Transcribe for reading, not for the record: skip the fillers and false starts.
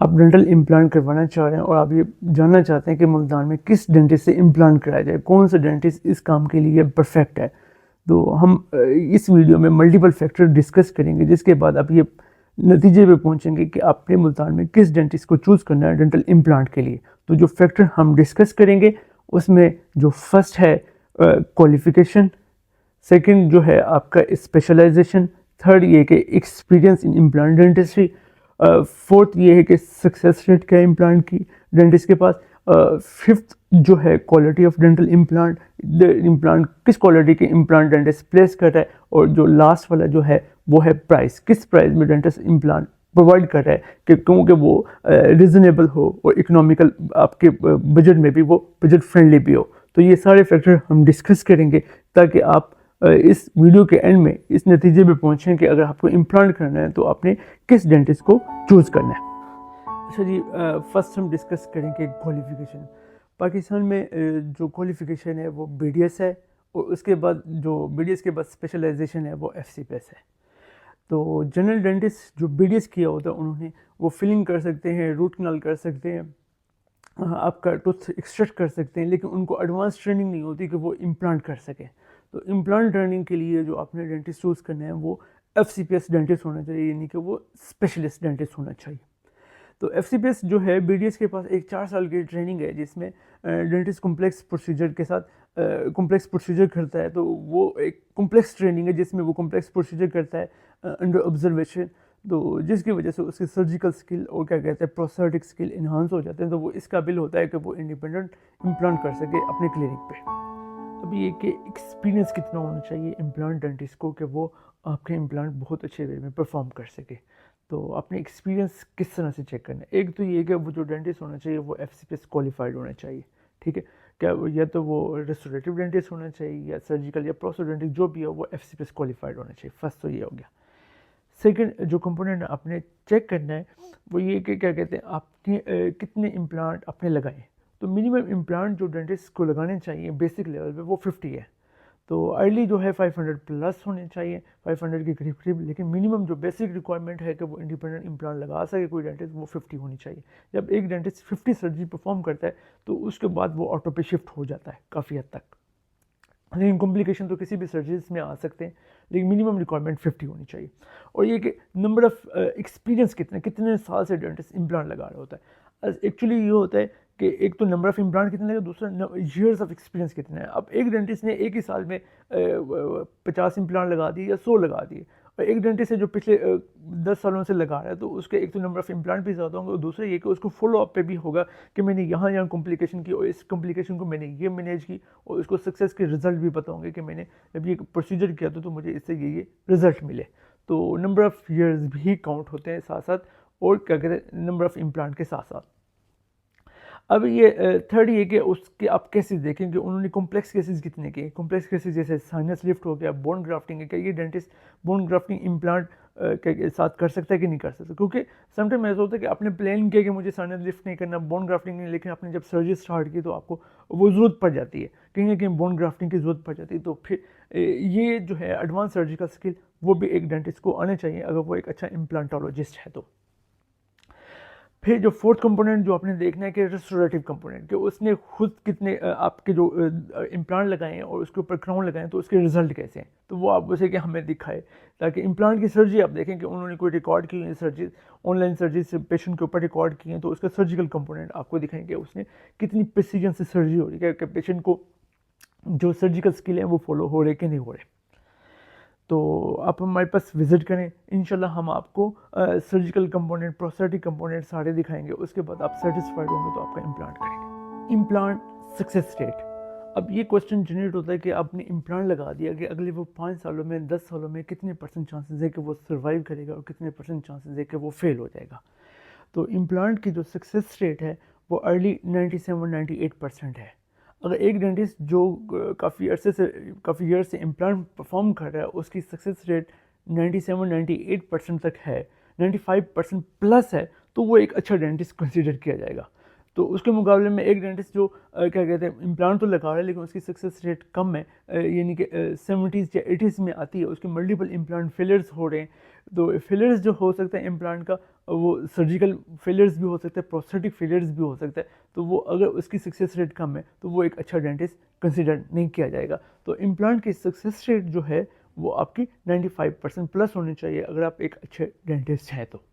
आप dental implant करवाना चाह रहे हैं और आप ये जानना चाहते हैं कि मुल्तान में किस डेंटिस्ट से इम्प्लांट कराया जाए, कौन सा डेंटिस्ट इस काम के लिए परफेक्ट है। तो हम इस वीडियो में मल्टीपल फैक्टर डिस्कस करेंगे, जिसके बाद आप ये नतीजे पे पहुंचेंगे कि आपने मुल्तान में किस डेंटिस्ट को चूज़ करना है डेंटल इम्प्लांट के लिए। तो जो फैक्टर हम डिस्कस करेंगे उसमें जो फर्स्ट है क्वालिफ़िकेशन, सेकंड जो है आपका स्पेशलाइजेशन, थर्ड ये कि experience in implant dentistry, fourth ये है कि सक्सेस रेट क्या है इम्प्लांट की डेंटिस्ट के पास, फिफ्थ जो है quality of dental implant, implant किस क्वालिटी के इम्प्लांट डेंटिस्ट प्लेस कर रहा है, और जो लास्ट वाला जो है वो है प्राइस, किस प्राइस में डेंटिस्ट इम्प्लांट प्रोवाइड कर रहा है कि क्योंकि वो रिजनेबल हो और इकोनॉमिकल आपके बजट में भी वो बजट फ्रेंडली भी हो। तो ये सारे फैक्टर हम डिस्कस करेंगे ताकि आप इस वीडियो के एंड में इस नतीजे पे पहुँचें कि अगर आपको इम्प्लांट करना है तो आपने किस डेंटिस्ट को चूज़ करना है। अच्छा जी, फर्स्ट हम डिस्कस करेंगे क्वालिफ़िकेशन। पाकिस्तान में जो क्वालिफ़िकेशन है वो BDS है, और उसके बाद जो BDS के बाद स्पेशलाइजेशन है वो FCPS है। तो जनरल डेंटिस्ट जो BDS किया होता है उन्होंने वो फिलिंग कर सकते हैं, रूट कनाल कर सकते हैं, आपका टूथ एक्सट्रैक्ट कर सकते हैं, लेकिन उनको एडवांस ट्रेनिंग नहीं होती कि वो इम्प्लांट कर सकें। तो इम्प्लांट ट्रेनिंग के लिए जो आपने डेंटिस्ट चूज़ करना है वो FCPS डेंटिस्ट होना चाहिए, यानी कि वो स्पेशलिस्ट डेंटिस्ट होना चाहिए। तो FCPS जो है BDS के पास एक 4 साल की ट्रेनिंग है, जिसमें डेंटिस्ट कॉम्प्लेक्स प्रोसीजर के साथ कॉम्प्लेक्स प्रोसीजर करता है। तो वो एक कॉम्प्लेक्स ट्रेनिंग है जिसमें वो कॉम्प्लेक्स प्रोसीजर करता है अंडर ऑब्जर्वेशन, तो जिसकी वजह से उसकी सर्जिकल स्किल और क्या कहते हैं प्रोस्थेटिक स्किल इन्हांस हो जाते हैं। तो वो इस काबिल होता है कि वो इंडिपेंडेंट इम्प्लांट कर सके अपने क्लिनिक पे। अभी ये कि एक्सपीरियंस कितना होना चाहिए इम्प्लांट डेंटिस्ट को कि वो आपके इम्प्लांट बहुत अच्छे वे में परफॉर्म कर सके। तो अपने एक्सपीरियंस किस तरह से चेक करना है, एक तो ये कि वो जो डेंटिस्ट होना चाहिए वो FCPS क्वालिफाइड होना चाहिए, ठीक है। क्या या तो वो रेस्टोरेटिव डेंटिस्ट होना चाहिए या सर्जिकल या प्रोस्थेटिक जो भी हो वो FCPS क्वालिफाइड होना चाहिए। फर्स्ट तो ये हो गया। सेकंड जो कंपोनेंट आपने चेक करना है वो ये कि क्या कहते हैं आपने कितने इम्प्लांट आपने लगाए। तो मिनिमम इम्प्लांट जो डेंटिस्ट को लगाने चाहिए बेसिक लेवल पे वो 50 है। तो अर्ली जो है 500 प्लस होने चाहिए, 500 के करीब करीब, लेकिन मिनिमम जो बेसिक रिक्वायरमेंट है कि वो इंडिपेंडेंट इम्प्लांट लगा सके कोई डेंटिस्ट वो 50 होनी चाहिए। जब एक डेंटिस्ट 50 सर्जरी परफॉर्म करता है तो उसके बाद वो ऑटो पे शिफ्ट हो जाता है काफ़ी हद तक, लेकिन कॉम्प्लिकेशन तो किसी भी सर्जरीज में आ सकते हैं, लेकिन मिनिमम रिक्वायरमेंट 50 होनी चाहिए। और ये कि नंबर ऑफ एक्सपीरियंस कितने साल से डेंटिस्ट इम्प्लांट लगा रहा होता है। एक्चुअली ये होता है कि एक तो नंबर ऑफ इम्प्लांट कितने लगे, दूसरा ईयर्स ऑफ एक्सपीरियंस कितने हैं। अब एक डेंटिस्ट ने एक ही साल में 50 इम्प्लांट लगा दिए या 100 लगा दिए, और एक डेंटिस्ट है जो पिछले 10 सालों से लगा रहा है, तो उसके एक तो नंबर ऑफ इम्प्लांट भी ज़्यादा होंगे, और दूसरा ये कि उसको फॉलो अप पे भी होगा कि मैंने यहाँ कॉम्प्लिकेशन की और इस कॉम्प्लिकेशन को मैंने ये मैनेज की, और उसको सक्सेस के रिजल्ट भी पता होंगे कि मैंने जब ये प्रोसीजर किया तो मुझे इससे ये रिजल्ट मिले। तो नंबर ऑफ़ ईयर्स भी काउंट होते हैं साथ साथ, और क्या कहते हैं नंबर ऑफ़ इम्प्लांट के साथ साथ। अब ये थर्ड ये कि उसके आप केसेस देखें कि उन्होंने कॉम्प्लेक्स केसेस कितने किए। कॉम्प्लेक्स केसेस जैसे साइनस लिफ्ट हो गया, बोन ग्राफ्टिंग है, क्या ये डेंटिस्ट बोन ग्राफ्टिंग इम्प्लांट के साथ कर सकता है कि नहीं कर सकता। क्योंकि समटाइम ऐसा होता है कि आपने प्लान किया कि मुझे साइनस लिफ्ट नहीं करना, बोन ग्राफ्टिंग नहीं, लेकिन आपने जब सर्जरी स्टार्ट की तो आपको वो ज़रूरत पड़ जाती है, कहीं ना कहीं बोन ग्राफ्टिंग की ज़रूरत पड़ जाती है। तो फिर ये जो है एडवांस सर्जिकल स्किल वो भी एक डेंटिस्ट को आने चाहिए अगर वो एक अच्छा इम्प्लांटोलॉजिस्ट है। तो फिर जो फोर्थ कंपोनेंट जो आपने देखना है कि रेस्टोरेटिव कंपोनेंट, कि उसने खुद कितने आपके जो इम्प्लांट लगाए हैं और उसके ऊपर क्राउन लगाए हैं तो उसके रिजल्ट कैसे हैं, तो वो आप उसे कि हमें दिखाए, ताकि इम्प्लांट की सर्जरी आप देखें कि उन्होंने कोई रिकॉर्ड की है सर्जरी, ऑनलाइन सर्जरी से पेशेंट के ऊपर रिकॉर्ड किए हैं, तो उसका सर्जिकल कंपोनेंट आपको दिखाएंगे उसने कितनी प्रिसीजन से सर्जरी हो रही है, कि पेशेंट को जो सर्जिकल स्किल है वो फॉलो हो रहे कि नहीं हो रहे। तो आप हमारे पास विज़िट करें, इंशाल्लाह हम आपको सर्जिकल कंपोनेंट, प्रोस्थेटिक कंपोनेंट सारे दिखाएंगे। उसके बाद आप सेटिस्फाइड होंगे तो आपका इम्प्लांट करेंगे। इम्प्लांट सक्सेस रेट, अब ये क्वेश्चन जनरेट होता है कि आपने इम्प्लांट लगा दिया कि अगले वो 5 सालों में 10 सालों में कितने % चांसेस है कि वो सर्वाइव करेगा और कितने % चांसेस है कि वो फेल हो जाएगा। तो इम्प्लांट की जो सक्सेस रेट है वो अर्ली 97-98% है। अगर एक डेंटिस्ट जो काफ़ी अरसे से काफ़ी ईयर से इम्प्लांट परफॉर्म कर रहा है उसकी सक्सेस रेट 97-98% तक है, 95% प्लस है, तो वो एक अच्छा डेंटिस्ट कंसीडर किया जाएगा। तो उसके मुकाबले में एक डेंटिस्ट जो क्या कहते हैं इम्प्लांट तो लगा रहा है लेकिन उसकी सक्सेस रेट कम है, यानी कि 70s या 80s में आती है, उसके मल्टीपल इम्प्लांट फेलियर्स हो रहे हैं, तो फेलियर्स जो हो सकता है इम्प्लांट का, वो सर्जिकल फेलियर्स भी हो सकता है, प्रोस्थेटिक फेलियर्स भी हो सकता है। तो वो अगर उसकी सक्सेस रेट कम है तो वो एक अच्छा डेंटिस्ट कंसिडर नहीं किया जाएगा। तो इम्प्लांट की सक्सेस रेट जो है वो आपकी 95% प्लस होनी चाहिए अगर आप एक अच्छे डेंटिस्ट हैं तो।